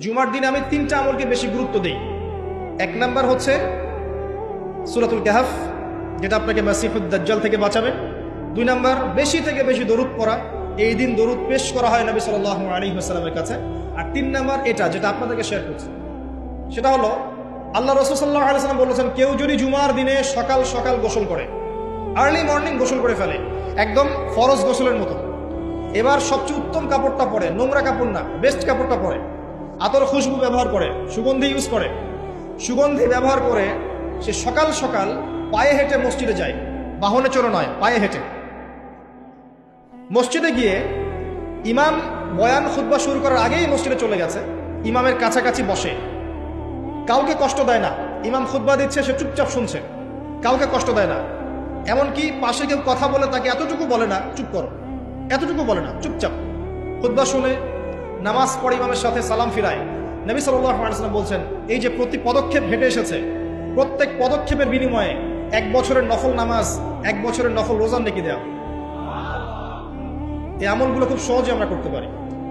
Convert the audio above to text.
জুমার দিনে আমি 3টা আমলকে বেশি গুরুত্ব দিই। 1 নাম্বার হচ্ছে সূরাতুল কাহফ, যেটা আপনাকে মাসিহুদ দাজ্জাল থেকে বাঁচাবে। 2 নাম্বার বেশি থেকে বেশি দরুদ পড়া, এই দিন দরুদ পেশ করা হয় নবী সাল্লাল্লাহু আলাইহি ওয়াসাল্লামের কাছে। আর 3 নাম্বার এটা যেটা আপনাদেরকে শেয়ার করছি, সেটা হলো আল্লাহ রাসূল সাল্লাল্লাহু আলাইহি ওয়াসাল্লাম বলেছেন, কেউ যদি জুমার দিনে সকাল সকাল গোসল করে, আর্লি মর্নিং গোসল করে ফেলে, একদম ফরজ গোসলের মতো, এবার সবচেয়ে উত্তম কাপড়টা পরে, নোংরা কাপড় না, বেস্ট কাপড়টা পরে, আতর খুশবু ব্যবহার করে, সুগন্ধি ইউজ করে, সুগন্ধি ব্যবহার করে সে সকাল সকাল পায়ে হেঁটে মসজিদে যায়, বাহনে চড়ে নয়, পায়ে হেঁটে মসজিদে গিয়ে ইমাম বয়ান খুতবা শুরু করার আগেই মসজিদে চলে গেছে, ইমামের কাছাকাছি বসে, কাউকে কষ্ট দেয় না। ইমাম খুতবা দিচ্ছে, সে চুপচাপ শুনছে, কাউকে কষ্ট দেয় না। এমনকি পাশে কেউ কথা বলে তাকে এতটুকু বলে না চুপ করো, এতটুকু বলে না, চুপচাপ খুতবা শুনে নামাজ পড়ে ইমামের সাথে সালাম ফিরায়। নবী সাল্লাল্লাহু আলাইহি ওয়াসাল্লাম বলছেন, এই যে প্রতি পদক্ষেপ হেঁটে এসেছে, প্রত্যেক পদক্ষেপের বিনিময়ে 1 বছরের নফল নামাজ, 1 বছরের নফল রোজা নেকি দেয়া। এই আমলগুলো খুব সহজে আমরা করতে পারি।